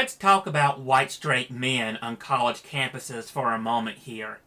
Let's talk about white straight men on college campuses for a moment here.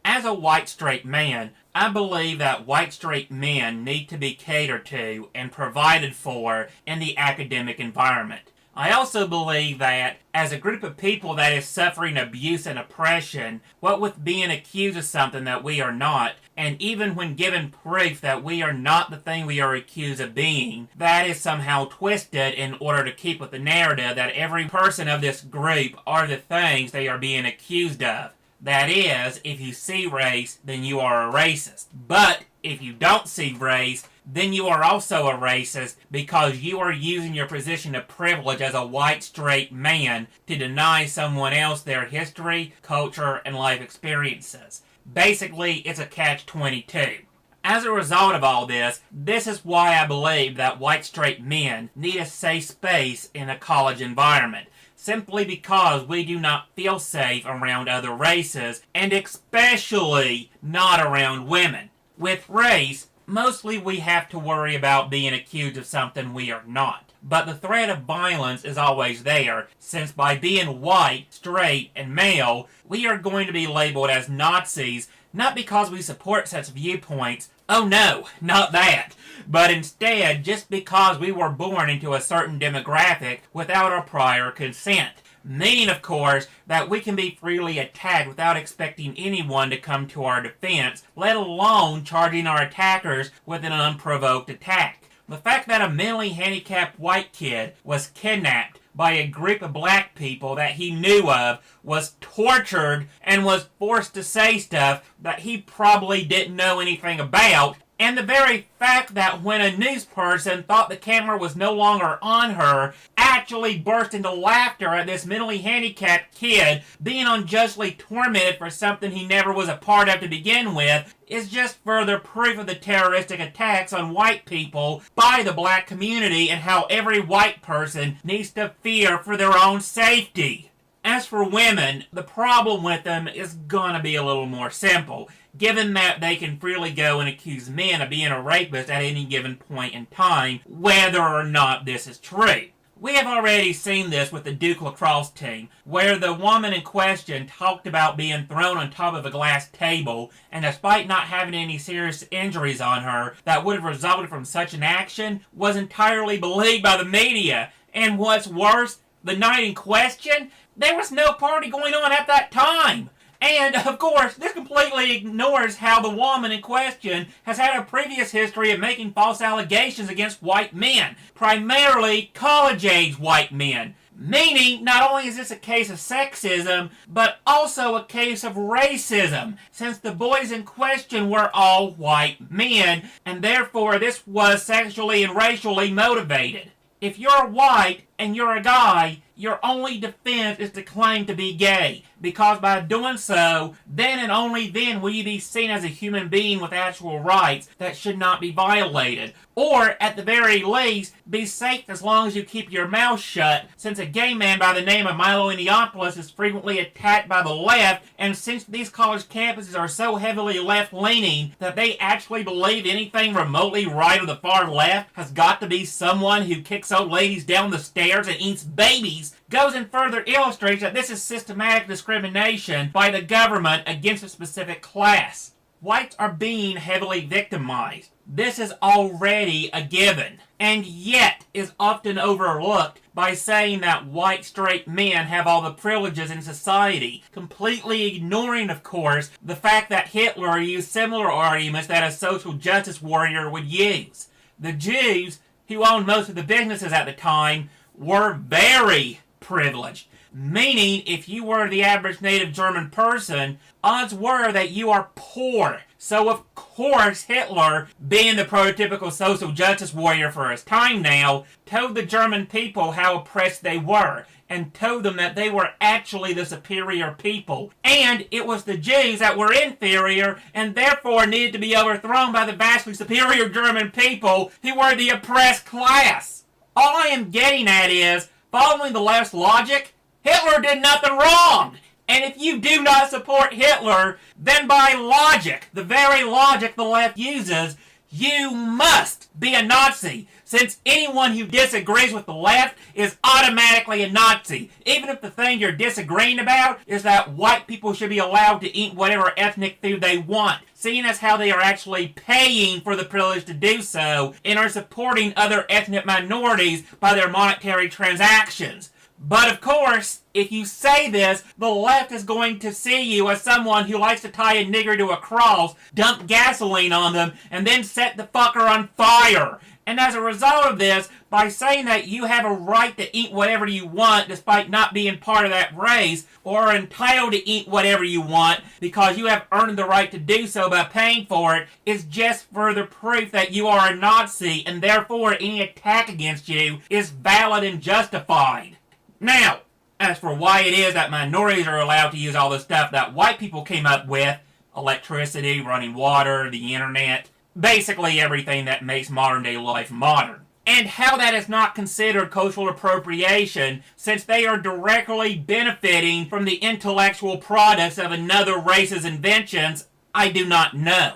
As a white straight man, I believe that white straight men need to be catered to and provided for in the academic environment. I also believe that, as a group of people that is suffering abuse and oppression, what with being accused of something that we are not, and even when given proof that we are not the thing we are accused of being, that is somehow twisted in order to keep with the narrative that every person of this group are the things they are being accused of. That is, if you see race, then you are a racist. But if you don't see race, then you are also a racist because you are using your position of privilege as a white straight man to deny someone else their history, culture, and life experiences. Basically, it's a catch-22. As a result of all this, this is why I believe that white straight men need a safe space in a college environment. Simply because we do not feel safe around other races, and especially not around women. With race, mostly we have to worry about being accused of something we are not. But the threat of violence is always there, since by being white, straight, and male, we are going to be labeled as Nazis, not because we support such viewpoints. Oh no, not that. But instead, just because we were born into a certain demographic without our prior consent. Meaning, of course, that we can be freely attacked without expecting anyone to come to our defense, let alone charging our attackers with an unprovoked attack. The fact that a mentally handicapped white kid was kidnapped by a group of black people that he knew of, was tortured, and was forced to say stuff that he probably didn't know anything about, and the very fact that when a news person thought the camera was no longer on her, actually burst into laughter at this mentally handicapped kid being unjustly tormented for something he never was a part of to begin with, is just further proof of the terroristic attacks on white people by the black community and how every white person needs to fear for their own safety. As for women, the problem with them is gonna be a little more simple, given that they can freely go and accuse men of being a rapist at any given point in time, whether or not this is true. We have already seen this with the Duke lacrosse team, where the woman in question talked about being thrown on top of a glass table, and despite not having any serious injuries on her that would have resulted from such an action, was entirely believed by the media. And what's worse, the night in question, there was no party going on at that time. And, of course, this completely ignores how the woman in question has had a previous history of making false allegations against white men, primarily college-age white men. Meaning, not only is this a case of sexism, but also a case of racism, since the boys in question were all white men, and therefore this was sexually and racially motivated. If you're white and you're a guy, your only defense is to claim to be gay, because by doing so, then and only then will you be seen as a human being with actual rights that should not be violated. Or, at the very least, be safe as long as you keep your mouth shut, since a gay man by the name of Milo Yiannopoulos is frequently attacked by the left, and since these college campuses are so heavily left-leaning that they actually believe anything remotely right of the far left has got to be someone who kicks old ladies down the stairs and eats babies, goes and further illustrates that this is systematic discrimination by the government against a specific class. Whites are being heavily victimized. This is already a given, and yet is often overlooked by saying that white straight men have all the privileges in society, completely ignoring, of course, the fact that Hitler used similar arguments that a social justice warrior would use. The Jews, who owned most of the businesses at the time, were very privileged. Meaning, if you were the average native German person, odds were that you are poor. So of course Hitler, being the prototypical social justice warrior for his time now, told the German people how oppressed they were, and told them that they were actually the superior people. And it was the Jews that were inferior, and therefore needed to be overthrown by the vastly superior German people who were the oppressed class. All I am getting at is, following the left's logic, Hitler did nothing wrong! And if you do not support Hitler, then by logic, the very logic the left uses, You must be a Nazi, since anyone who disagrees with the left is automatically a Nazi, even if the thing you're disagreeing about is that white people should be allowed to eat whatever ethnic food they want, seeing as how they are actually paying for the privilege to do so and are supporting other ethnic minorities by their monetary transactions. But of course, if you say this, the left is going to see you as someone who likes to tie a nigger to a cross, dump gasoline on them, and then set the fucker on fire. And as a result of this, by saying that you have a right to eat whatever you want despite not being part of that race, or are entitled to eat whatever you want because you have earned the right to do so by paying for it, is just further proof that you are a Nazi, and therefore any attack against you is valid and justified. Now, as for why it is that minorities are allowed to use all the stuff that white people came up with, electricity, running water, the internet, basically everything that makes modern day life modern, and how that is not considered cultural appropriation since they are directly benefiting from the intellectual products of another race's inventions, I do not know.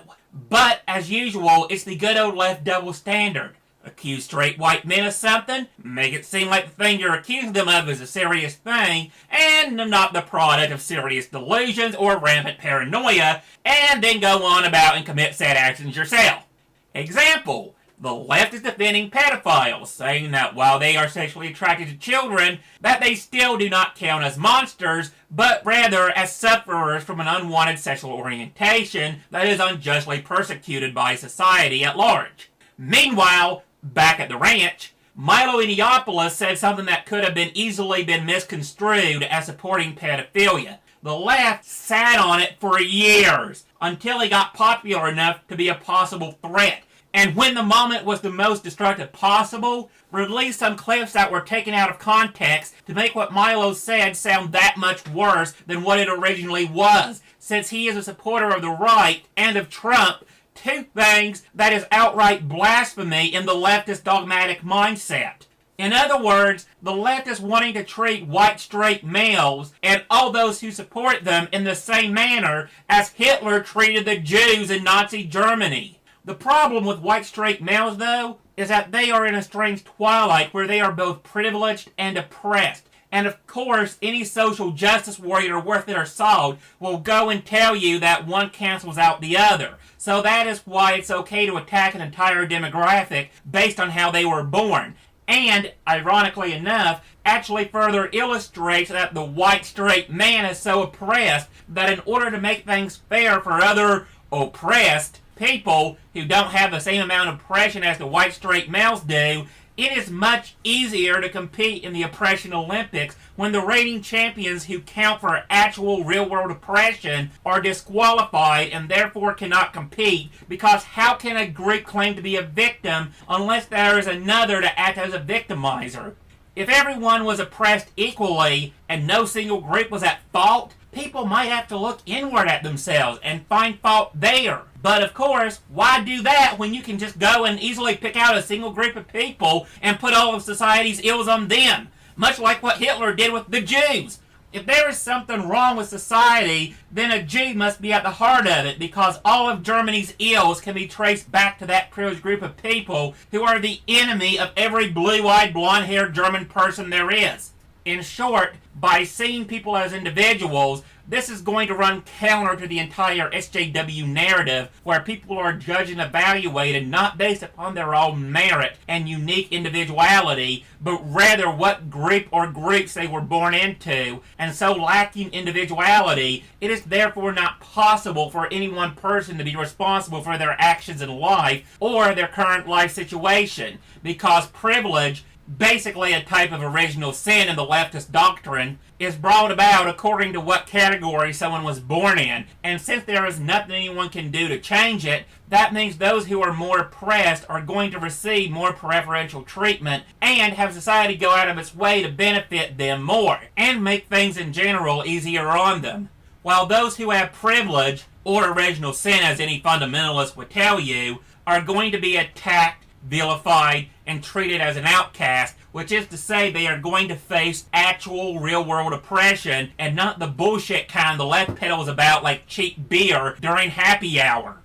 But, as usual, it's the good old left double standard. Accuse straight white men of something, make it seem like the thing you're accusing them of is a serious thing, and not the product of serious delusions or rampant paranoia, and then go on about and commit said actions yourself. Example, the left is defending pedophiles, saying that while they are sexually attracted to children, that they still do not count as monsters, but rather as sufferers from an unwanted sexual orientation that is unjustly persecuted by society at large. Meanwhile, back at the ranch, Milo Yiannopoulos said something that could have easily been misconstrued as supporting pedophilia. The left sat on it for years, until he got popular enough to be a possible threat. And when the moment was the most destructive possible, released some clips that were taken out of context to make what Milo said sound that much worse than what it originally was, since he is a supporter of the right and of Trump, two things that is outright blasphemy in the leftist dogmatic mindset. In other words, the left is wanting to treat white straight males and all those who support them in the same manner as Hitler treated the Jews in Nazi Germany. The problem with white straight males, though, is that they are in a strange twilight where they are both privileged and oppressed. And of course, any social justice warrior worth their salt will go and tell you that one cancels out the other. So that is why it's okay to attack an entire demographic based on how they were born. And, ironically enough, actually further illustrates that the white straight man is so oppressed that in order to make things fair for other oppressed people who don't have the same amount of oppression as the white straight males do, it is much easier to compete in the oppression Olympics when the reigning champions who count for actual real-world oppression are disqualified and therefore cannot compete, because how can a group claim to be a victim unless there is another to act as a victimizer? If everyone was oppressed equally and no single group was at fault, people might have to look inward at themselves and find fault there. But of course, why do that when you can just go and easily pick out a single group of people and put all of society's ills on them? Much like what Hitler did with the Jews. If there is something wrong with society, then a Jew must be at the heart of it, because all of Germany's ills can be traced back to that privileged group of people who are the enemy of every blue-eyed, blonde-haired German person there is. In short, by seeing people as individuals, this is going to run counter to the entire SJW narrative, where people are judged and evaluated not based upon their own merit and unique individuality, but rather what group or groups they were born into, and so lacking individuality, it is therefore not possible for any one person to be responsible for their actions in life or their current life situation, because privilege, basically a type of original sin in the leftist doctrine, is brought about according to what category someone was born in, and since there is nothing anyone can do to change it, that means those who are more oppressed are going to receive more preferential treatment and have society go out of its way to benefit them more and make things in general easier on them, while those who have privilege, or original sin as any fundamentalist would tell you, are going to be attacked, vilified, and treated as an outcast, which is to say they are going to face actual real-world oppression and not the bullshit kind the left peddles about like cheap beer during happy hour.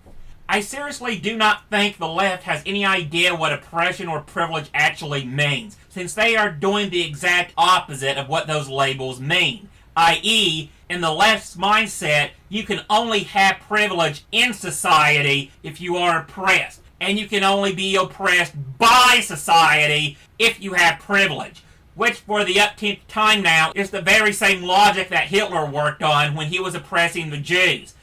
I seriously do not think the left has any idea what oppression or privilege actually means, since they are doing the exact opposite of what those labels mean. I.e., in the left's mindset, you can only have privilege in society if you are oppressed, and you can only be oppressed by society if you have privilege. Which, for the upteenth time now, is the very same logic that Hitler worked on when he was oppressing the Jews.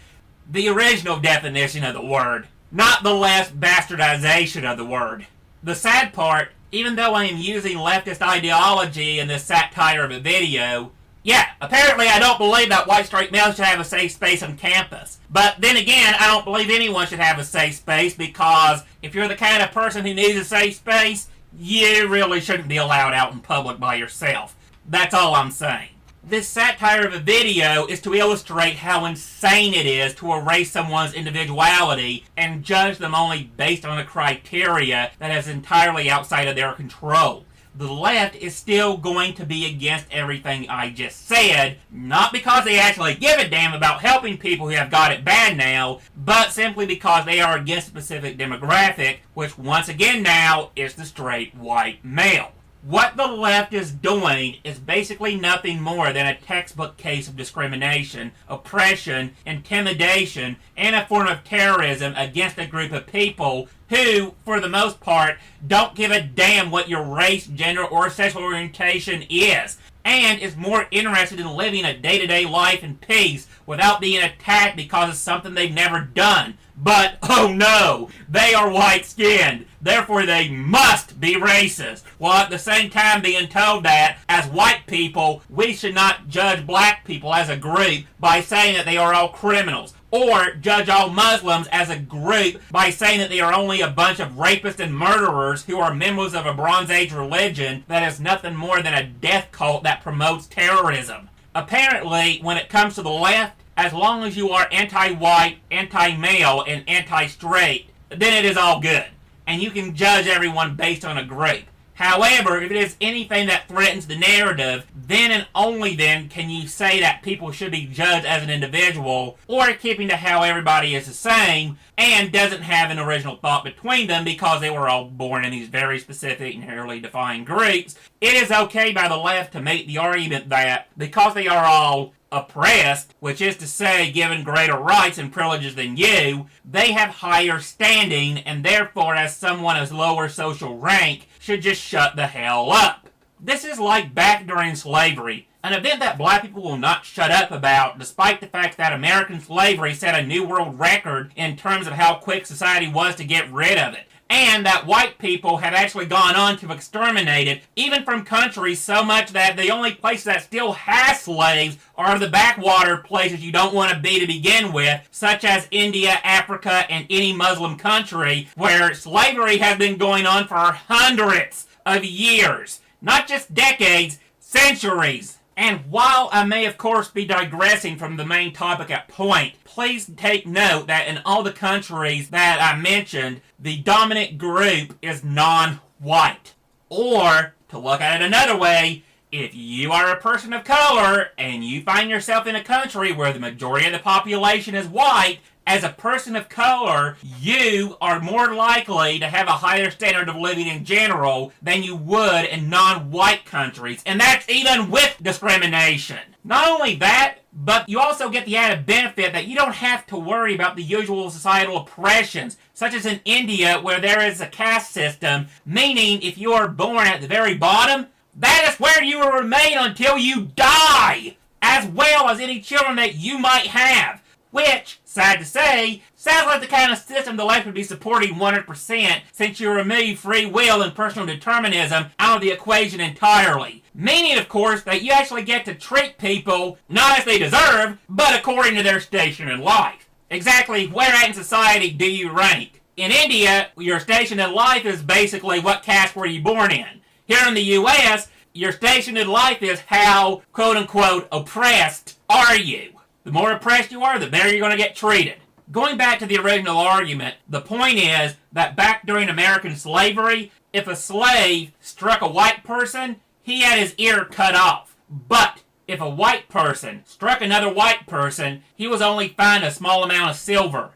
The original definition of the word, not the left's bastardization of the word. The sad part, even though I am using leftist ideology in this satire of a video, yeah, apparently I don't believe that white straight males should have a safe space on campus. But then again, I don't believe anyone should have a safe space, because if you're the kind of person who needs a safe space, you really shouldn't be allowed out in public by yourself. That's all I'm saying. This satire of a video is to illustrate how insane it is to erase someone's individuality and judge them only based on a criteria that is entirely outside of their control. The left is still going to be against everything I just said, not because they actually give a damn about helping people who have got it bad now, but simply because they are against a specific demographic, which once again now is the straight white male. What the left is doing is basically nothing more than a textbook case of discrimination, oppression, intimidation, and a form of terrorism against a group of people who, for the most part, don't give a damn what your race, gender, or sexual orientation is, and is more interested in living a day-to-day life in peace without being attacked because of something they've never done. But, oh no, they are white-skinned, therefore they must be racist, while at the same time being told that, as white people, we should not judge black people as a group by saying that they are all criminals, or judge all Muslims as a group by saying that they are only a bunch of rapists and murderers who are members of a Bronze Age religion that is nothing more than a death cult that promotes terrorism. Apparently, when it comes to the left, as long as you are anti-white, anti-male, and anti-straight, then it is all good, and you can judge everyone based on a group. However, if it is anything that threatens the narrative, then and only then can you say that people should be judged as an individual, or keeping to how everybody is the same, and doesn't have an original thought between them because they were all born in these very specific, inherently defined groups. It is okay by the left to make the argument that, because they are all oppressed, which is to say given greater rights and privileges than you, they have higher standing, and therefore as someone of lower social rank should just shut the hell up. This is like back during slavery, an event that black people will not shut up about, despite the fact that American slavery set a new world record in terms of how quick society was to get rid of it, and that white people have actually gone on to exterminate it, even from countries so much that the only places that still have slaves are the backwater places you don't want to be to begin with, such as India, Africa, and any Muslim country, where slavery has been going on for hundreds of years. Not just decades, centuries. And while I may of course be digressing from the main topic at point, please take note that in all the countries that I mentioned, the dominant group is non-white. Or, to look at it another way, if you are a person of color and you find yourself in a country where the majority of the population is white, as a person of color, you are more likely to have a higher standard of living in general than you would in non-white countries, and that's even with discrimination. Not only that, but you also get the added benefit that you don't have to worry about the usual societal oppressions, such as in India where there is a caste system, meaning if you are born at the very bottom, that is where you will remain until you die, as well as any children that you might have. Which, sad to say, sounds like the kind of system the left would be supporting 100% since you remove free will and personal determinism out of the equation entirely. Meaning, of course, that you actually get to treat people not as they deserve, but according to their station in life. Exactly where in society do you rank? In India, your station in life is basically what caste were you born in. Here in the US, your station in life is how, quote-unquote, oppressed are you. The more oppressed you are, the better you're going to get treated. Going back to the original argument, the point is that back during American slavery, if a slave struck a white person, he had his ear cut off. But if a white person struck another white person, he was only fined a small amount of silver.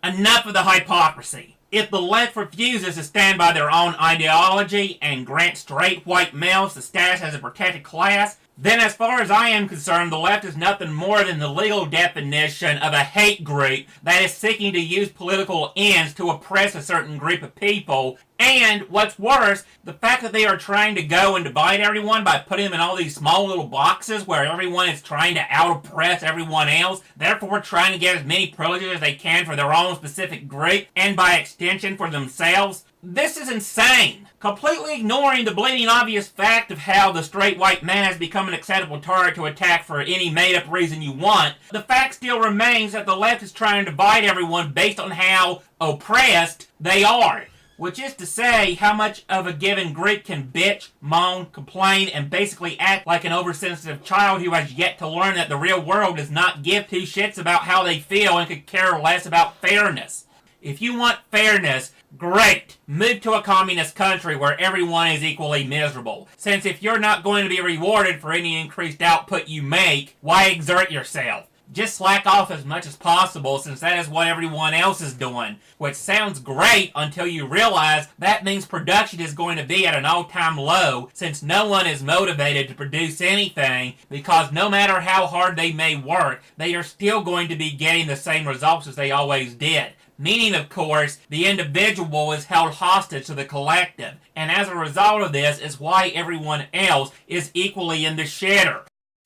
Enough of the hypocrisy. If the left refuses to stand by their own ideology and grant straight white males the status as a protected class, then as far as I am concerned, the left is nothing more than the legal definition of a hate group that is seeking to use political ends to oppress a certain group of people. And, what's worse, the fact that they are trying to go and divide everyone by putting them in all these small little boxes where everyone is trying to out-oppress everyone else, therefore trying to get as many privileges as they can for their own specific group, and by extension for themselves. This is insane. Completely ignoring the bleeding obvious fact of how the straight white man has become an acceptable target to attack for any made-up reason you want, the fact still remains that the left is trying to divide everyone based on how oppressed they are. Which is to say, how much of a given group can bitch, moan, complain, and basically act like an oversensitive child who has yet to learn that the real world does not give two shits about how they feel and could care less about fairness. If you want fairness, great! Move to a communist country where everyone is equally miserable. Since if you're not going to be rewarded for any increased output you make, why exert yourself? Just slack off as much as possible since that is what everyone else is doing. Which sounds great until you realize that means production is going to be at an all-time low since no one is motivated to produce anything because no matter how hard they may work, they are still going to be getting the same results as they always did. Meaning, of course, the individual is held hostage to the collective. And as a result of this is why everyone else is equally in the shitter.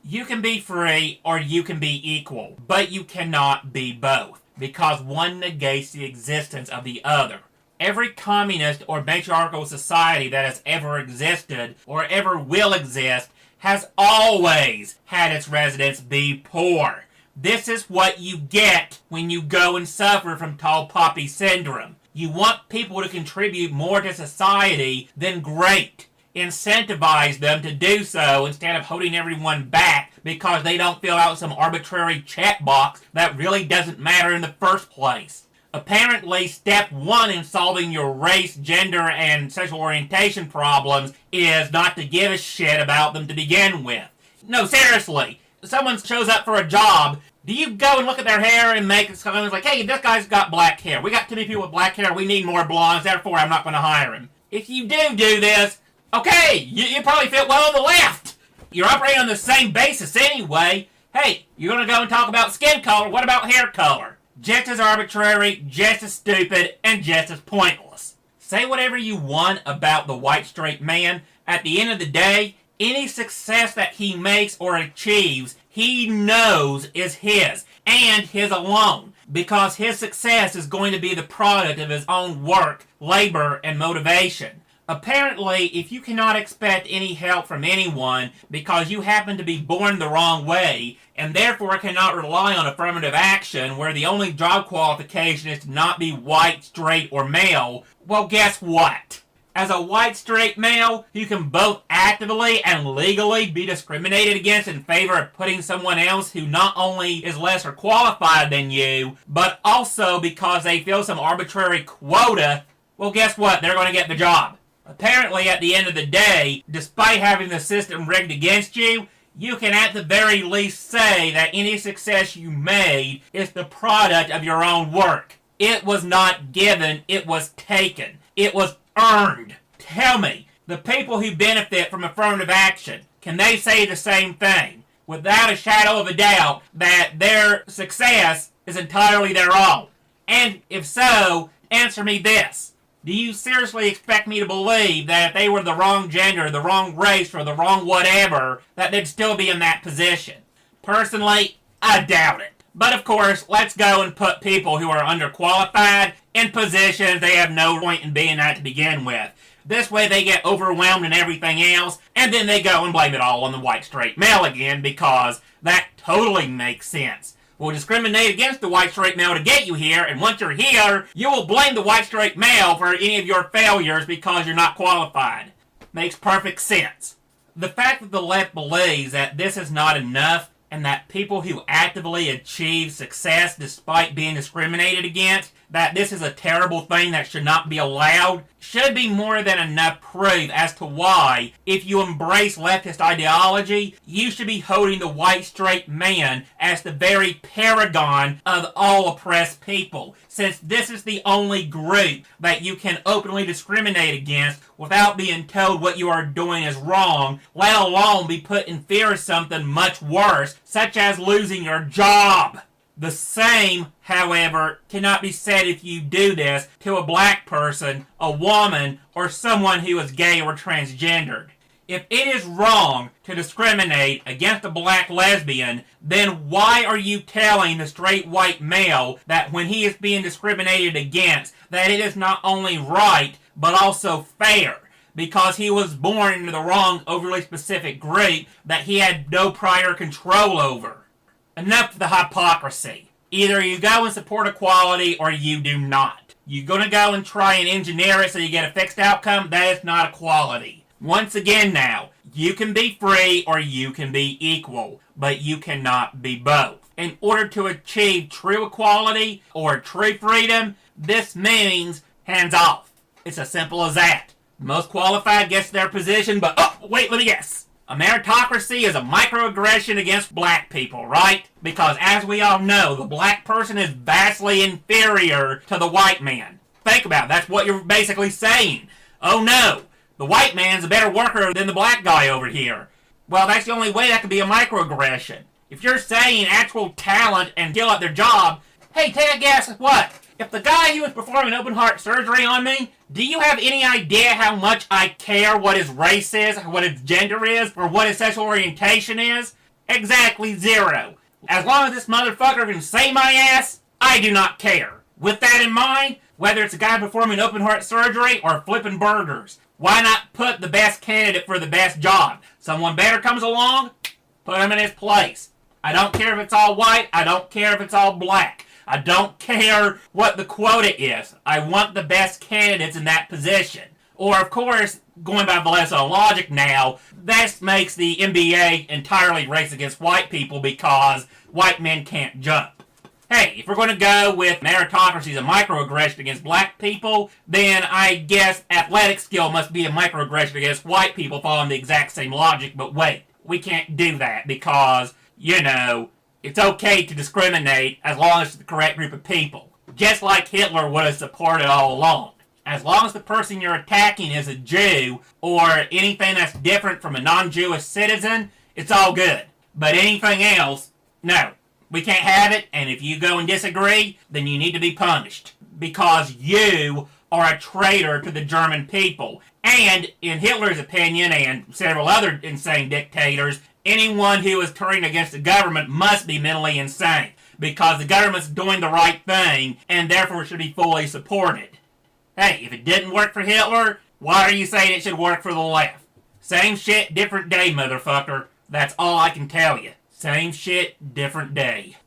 You can be free or you can be equal, but you cannot be both, because one negates the existence of the other. Every communist or matriarchal society that has ever existed or ever will exist has always had its residents be poor. This is what you get when you go and suffer from tall poppy syndrome. You want people to contribute more to society, then great. Incentivize them to do so instead of holding everyone back because they don't fill out some arbitrary checkbox that really doesn't matter in the first place. Apparently, step one in solving your race, gender, and sexual orientation problems is not to give a shit about them to begin with. No, seriously. Someone shows up for a job, do you go and look at their hair and make comments like, hey, this guy's got black hair. We got too many people with black hair. We need more blondes. Therefore, I'm not going to hire him. If you do this, okay, you probably fit well on the left. You're operating on the same basis anyway. Hey, you're going to go and talk about skin color. What about hair color? Just as arbitrary, just as stupid, and just as pointless. Say whatever you want about the white straight man. At the end of the day, any success that he makes or achieves, he knows is his, and his alone. Because his success is going to be the product of his own work, labor, and motivation. Apparently, if you cannot expect any help from anyone because you happen to be born the wrong way, and therefore cannot rely on affirmative action where the only job qualification is to not be white, straight, or male, well, guess what? As a white, straight male, you can both actively and legally be discriminated against in favor of putting someone else who not only is lesser qualified than you, but also because they fill some arbitrary quota, well, guess what? They're going to get the job. Apparently, at the end of the day, despite having the system rigged against you, you can at the very least say that any success you made is the product of your own work. It was not given, it was taken. It was earned. Tell me, the people who benefit from affirmative action, can they say the same thing, without a shadow of a doubt, that their success is entirely their own? And if so, answer me this. Do you seriously expect me to believe that if they were the wrong gender, the wrong race, or the wrong whatever, that they'd still be in that position? Personally, I doubt it. But of course, let's go and put people who are underqualified in positions they have no point in being at to begin with. This way they get overwhelmed and everything else, and then they go and blame it all on the white straight male again because that totally makes sense. We'll discriminate against the white straight male to get you here, and once you're here, you will blame the white straight male for any of your failures because you're not qualified. Makes perfect sense. The fact that the left believes that this is not enough, and that people who actively achieve success despite being discriminated against, that this is a terrible thing that should not be allowed should be more than enough proof as to why, if you embrace leftist ideology, you should be holding the white straight man as the very paragon of all oppressed people, since this is the only group that you can openly discriminate against without being told what you are doing is wrong, let alone be put in fear of something much worse, such as losing your job. The same, however, cannot be said if you do this to a black person, a woman, or someone who is gay or transgendered. If it is wrong to discriminate against a black lesbian, then why are you telling the straight white male that when he is being discriminated against, that it is not only right, but also fair? Because he was born into the wrong, overly specific group that he had no prior control over. Enough of the hypocrisy. Either you go and support equality or you do not. You're going to go and try and engineer it so you get a fixed outcome? That is not equality. Once again now, you can be free or you can be equal, but you cannot be both. In order to achieve true equality or true freedom, this means hands off. It's as simple as that. The most qualified gets their position, but wait, let me guess. A meritocracy is a microaggression against black people, right? Because as we all know, the black person is vastly inferior to the white man. Think about it. That's what you're basically saying. Oh no, the white man's a better worker than the black guy over here. Well, that's the only way that could be a microaggression. If you're saying actual talent and skill at their job, hey, take a guess at what? If the guy who was performing open heart surgery on me, do you have any idea how much I care what his race is, what his gender is, or what his sexual orientation is? Exactly zero. As long as this motherfucker can save my ass, I do not care. With that in mind, whether it's a guy performing open heart surgery or flipping burgers, why not put the best candidate for the best job? Someone better comes along, put him in his place. I don't care if it's all white, I don't care if it's all black. I don't care what the quota is. I want the best candidates in that position. Or, of course, going by Vallejo logic now, this makes the NBA entirely race against white people because white men can't jump. Hey, if we're going to go with meritocracy as a microaggression against black people, then I guess athletic skill must be a microaggression against white people following the exact same logic. But wait, we can't do that because, it's okay to discriminate as long as it's the correct group of people. Just like Hitler would have supported all along. As long as the person you're attacking is a Jew or anything that's different from a non-Jewish citizen, it's all good. But anything else, no. We can't have it, and if you go and disagree, then you need to be punished. Because you are a traitor to the German people. And, in Hitler's opinion, and several other insane dictators, anyone who is turning against the government must be mentally insane, because the government's doing the right thing, and therefore should be fully supported. Hey, if it didn't work for Hitler, why are you saying it should work for the left? Same shit, different day, motherfucker. That's all I can tell you. Same shit, different day.